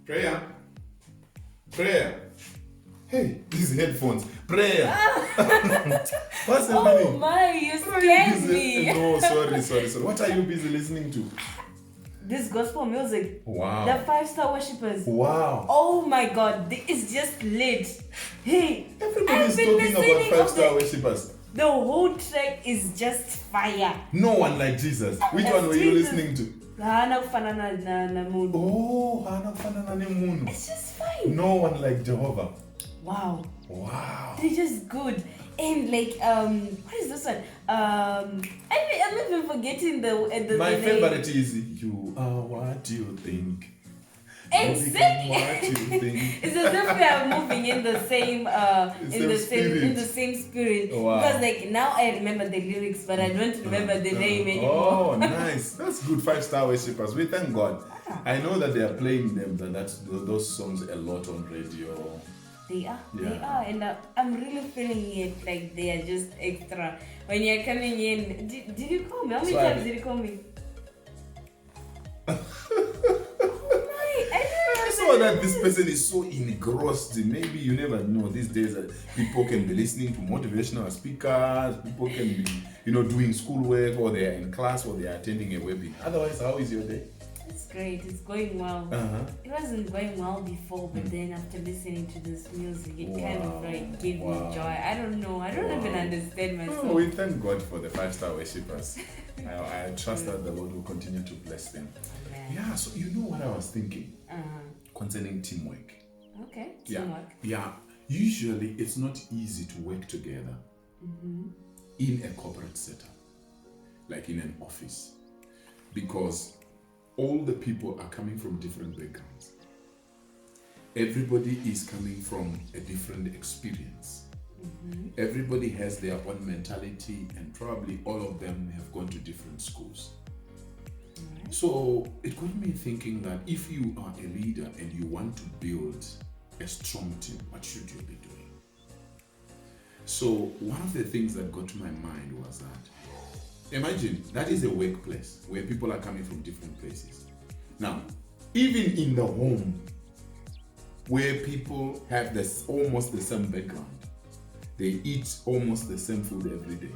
Prayer. Prayer. Hey, these headphones. Prayer. What's happening? Oh my, you scared me. No, sorry. What are you busy listening to? This gospel music. Wow. The 5-star worshippers. Wow. Oh my God, it's just lit. Hey, Everybody's talking about 5-star worshippers. The whole track is just fire. No one like Jesus. Which one were you listening to? Hana kufanana na Mungu. Oh, Hana kufanana na Mungu. It's just fine. No one like Jehovah. Wow. They're just good. And like what is this one? I'm even forgetting the My name. favorite is You Are What You Think. Exactly. What you think. It's as if we are moving in the same in the same spirit. Wow. Because like now I remember the lyrics, but I don't remember the name anymore. Oh, nice. That's good. 5-star worshippers. We thank God. I know that they are playing those songs a lot on radio. They are, and I'm really feeling it. Like they are just extra. When you're coming in, did you call me? How many times did you call me? I saw that this person is so engrossed. Maybe you never know. These days, people can be listening to motivational speakers. People can be, doing schoolwork, or they are in class, or they are attending a webinar. Otherwise, how is your day? It's great. It's going well. It wasn't going well before, but then after listening to this music, it kind of like gave me joy. I don't know. I don't even understand myself. We thank God for the 5-star worshippers. I trust that the Lord will continue to bless them. Yeah, so you know what I was thinking concerning teamwork. Okay, teamwork. Yeah, usually it's not easy to work together in a corporate setup, like in an office, because all the people are coming from different backgrounds. Everybody is coming from a different experience. Everybody has their own mentality, and probably all of them have gone to different schools. So it got me thinking that if you are a leader and you want to build a strong team, what should you be doing? So one of the things that got to my mind was that, imagine that is a workplace where people are coming from different places. Now, even in the home where people have almost the same background, they eat almost the same food every day.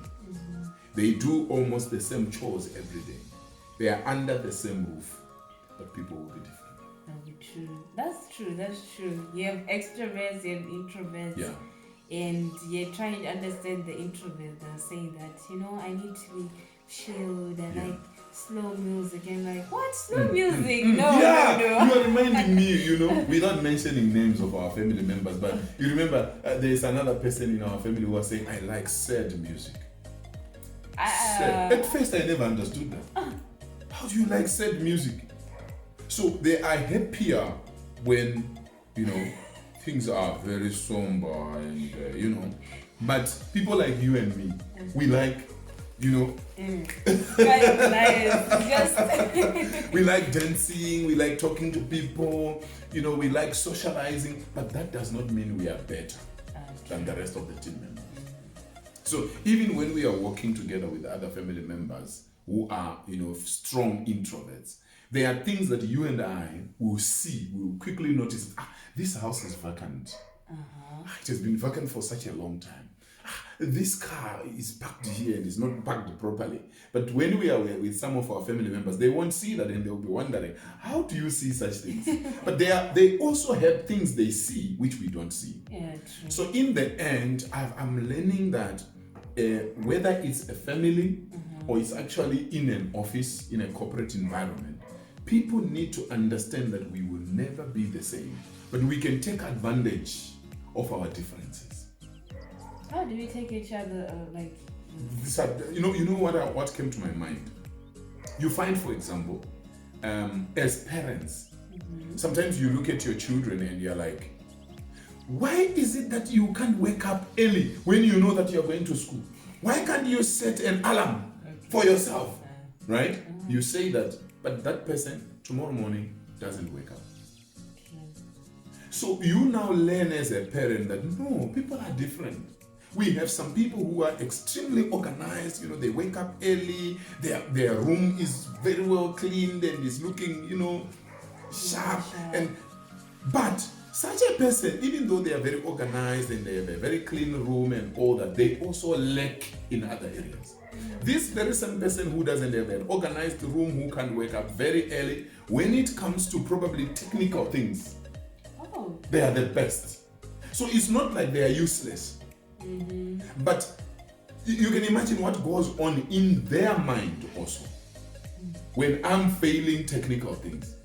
They do almost the same chores every day. They are under the same roof, but people will be different. That'll be true. That's true. You have extroverts, you have introverts. Yeah. And you're trying to understand the introverts. They're saying that, I need to be chilled. I like slow music. And like, what? Slow music? No. You are reminding me, without mentioning names of our family members, but you remember there's another person in our family who was saying, I like sad music. Sad. At first, I never understood that. How do you like sad music? So they are happier when, things are very somber and, but people like you and me, we like, we like dancing, we like talking to people, we like socializing, but that does not mean we are better than the rest of the team members. So even when we are working together with other family members who are, strong introverts, there are things that you and I will see, we will quickly notice, this house is vacant. It has been vacant for such a long time. This car is parked here and is not parked properly. But when we are with some of our family members, they won't see that and they'll be wondering, how do you see such things? But they also have things they see which we don't see. Yeah, true. So in the end, I'm learning that whether it's a family or it's actually in an office, in a corporate environment, people need to understand that we will never be the same, but we can take advantage of our differences. How do we take each other What came to my mind? You find, for example, as parents, sometimes you look at your children and you're like, why is it that you can't wake up early when you know that you're going to school? Why can't you set an alarm for yourself? Right? You say that, but that person tomorrow morning doesn't wake up. So you now learn as a parent that no, people are different. We have some people who are extremely organized, they wake up early, their room is very well cleaned and is looking, sharp. And But such a person, even though they are very organized and they have a very clean room and all that, they also lack in other areas. This very same person who doesn't have an organized room, who can wake up very early, when it comes to probably technical things, they are the best. So it's not like they are useless. But you can imagine what goes on in their mind also. When I'm failing technical things,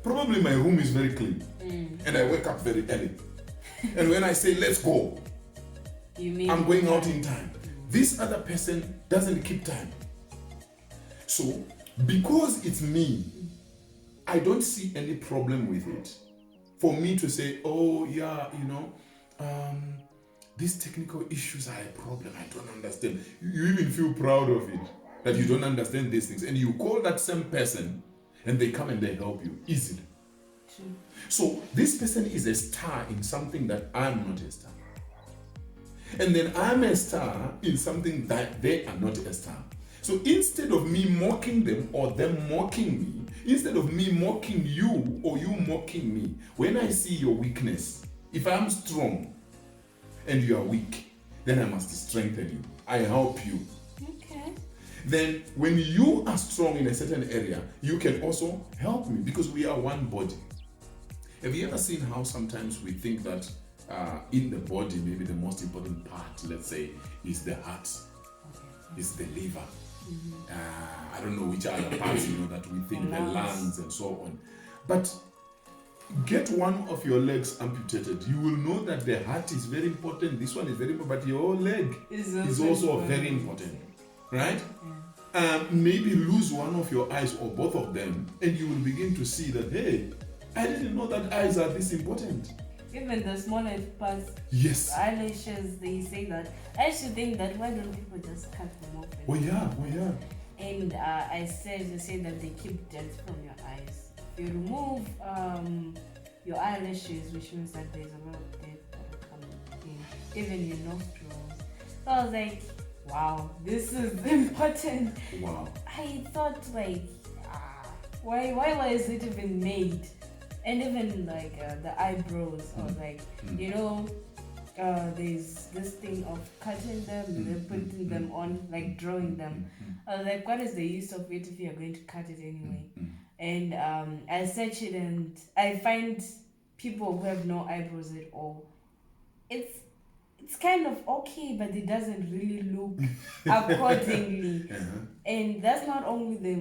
probably my room is very clean and I wake up very early. And when I say let's go, I'm going out in time. This other person doesn't keep time. So because it's me, I don't see any problem with it. For me to say, oh yeah, these technical issues are a problem, I don't understand. You even feel proud of it, that you don't understand these things. And you call that same person and they come and they help you easily. True. So this person is a star in something that I'm not a star. And then I'm a star in something that they are not a star. So instead of me mocking them or them mocking me, instead of me mocking you or you mocking me, when I see your weakness, if I'm strong and you are weak, then I must strengthen you. I help you. Okay. Then when you are strong in a certain area, you can also help me because we are one body. Have you ever seen how sometimes we think that in the body, maybe the most important part, let's say, is the heart, is the liver. I don't know which other parts, that we think, the lungs and so on. But get one of your legs amputated, you will know that the heart is very important, this one is very important, but your leg is also very important, right? Maybe lose one of your eyes or both of them, and you will begin to see that, hey, I didn't know that eyes are this important. Even the smallest parts, yes, eyelashes, they say that. I used to think that why don't people just cut them off? Oh yeah. And they say that they keep dirt from your eyes. You remove your eyelashes, which means that there's a lot of dirt that will come in, even your nostrils. So I was like, wow, this is important. Wow. I thought why was it even made? And even the eyebrows, I was like, there's this thing of cutting them and then putting them on, like drawing them. I was like, what is the use of it if you're going to cut it anyway? And I search it and I find people who have no eyebrows at all. It's kind of okay, but it doesn't really look accordingly. And that's not only the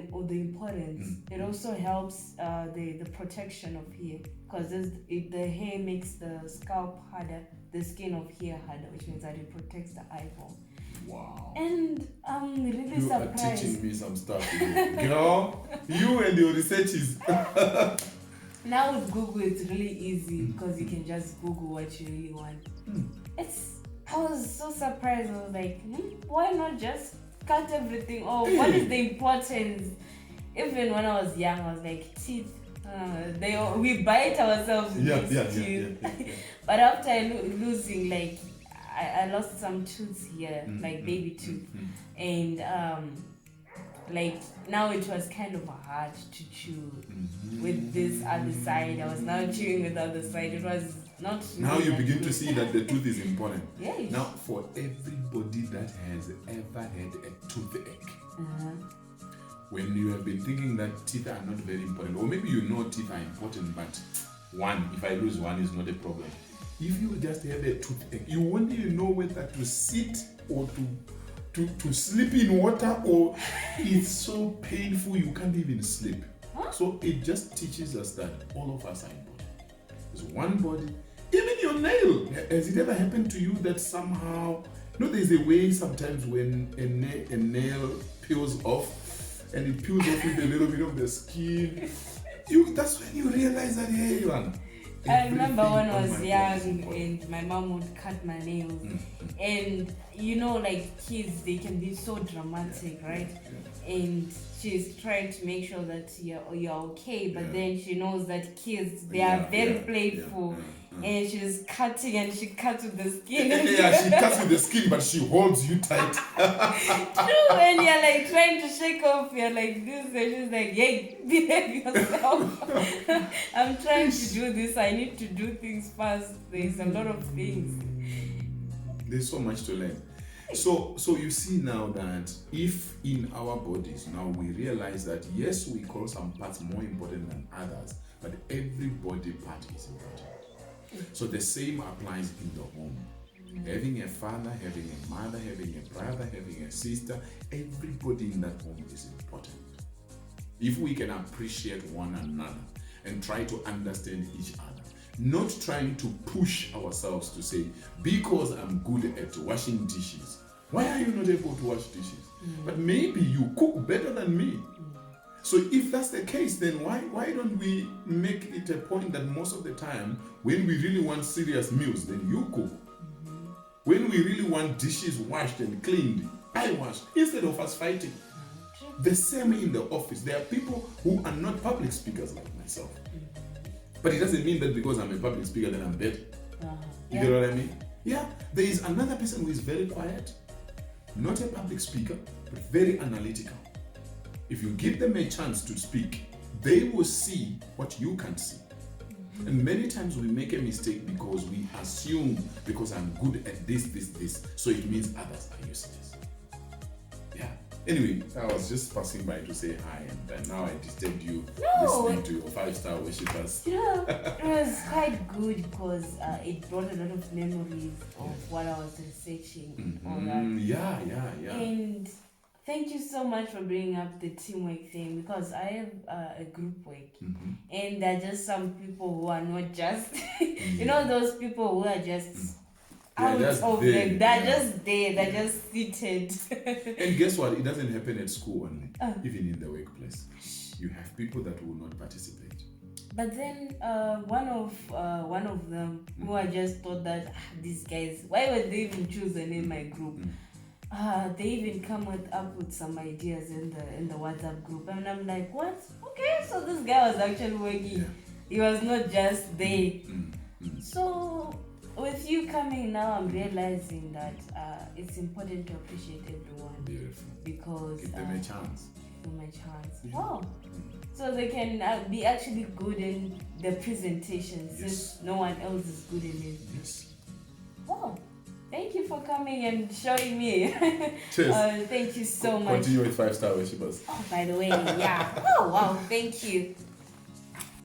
importance. It also helps the protection of hair, because the hair makes the scalp harder, the skin of hair harder, which means that it protects the eyeball. Wow. And I'm really surprised. You are teaching me some stuff today. Girl, you and your research is... Now with Google, it's really easy because you can just Google what you really want. I was so surprised. I was like, why not just cut everything off? What is the importance? Even when I was young, I was like, teeth. We bite ourselves with teeth. But after losing, I lost some tooth here, baby tooth, and now it was kind of hard to chew with this other side. I was now chewing with the other side. It was not really. Now you begin to see that the tooth is important. Yes. Now, for everybody that has ever had a toothache, when you have been thinking that teeth are not very important, or maybe teeth are important, but if I lose one is not a problem. If you just have a toothache, you won't even know whether to sit or to sleep in water, or it's so painful you can't even sleep. So it just teaches us that all of us are important. There's one body. Even your nail. Has it ever happened to you that somehow, there's a way sometimes when a nail peels off, and it peels off with a little bit of the skin. That's when you realize that, hey, man. I remember when I was young and my mom would cut my nails. And kids, they can be so dramatic, right? And she's trying to make sure that you're okay, but then she knows that kids, they are very playful. and she was cutting, and she cut with the skin. Yeah, she cuts with the skin, but she holds you tight. True, and you're like trying to shake off. You're like this, and she's like, "Hey, behave yourself. I'm trying to do this. I need to do things fast. There's a lot of things." There's so much to learn. So you see now that if in our bodies now we realize that yes, we call some parts more important than others, but every body part is important. So the same applies in the home. Having a father, having a mother, having a brother, having a sister, everybody in that home is important. If we can appreciate one another and try to understand each other, not trying to push ourselves to say, because I'm good at washing dishes, why are you not able to wash dishes? But maybe you cook better than me. So if that's the case, then why don't we make it a point that most of the time, when we really want serious meals, then you cook. When we really want dishes washed and cleaned, I wash, instead of us fighting. The same in the office. There are people who are not public speakers like myself. But it doesn't mean that because I'm a public speaker that I'm better. You get what I mean? Yeah. There is another person who is very quiet, not a public speaker, but very analytical. If you give them a chance to speak, they will see what you can't see. And many times we make a mistake because we assume because I'm good at this, so it means others are useless. Yeah. Anyway, I was just passing by to say hi, and now I disturbed you listening to your 5-star worshippers. It was quite good because it brought a lot of memories of what I was researching and all that. Yeah. And thank you so much for bringing up the teamwork thing, because I have a group work, and there are just some people who are not just, you know, those people who are just out just of there, them. They're just there. They're just seated. And guess what? It doesn't happen at school only. Even in the workplace, you have people that will not participate. But then one of them who I just thought that these guys, why would they even choose them in my group? They even come up with some ideas in the WhatsApp group, and I'm like, what? Okay, so this guy was actually working. He was not just there. So with you coming now, I'm realizing that it's important to appreciate everyone. Beautiful. Because give them a chance. Give them a chance. Wow. So they can be actually good in the presentation, since no one else is good in it. Yes. Wow. Thank you for coming and showing me. Cheers. Thank you so much. Continue with 5-star worshippers. Oh, by the way, yeah. Oh, wow. Thank you.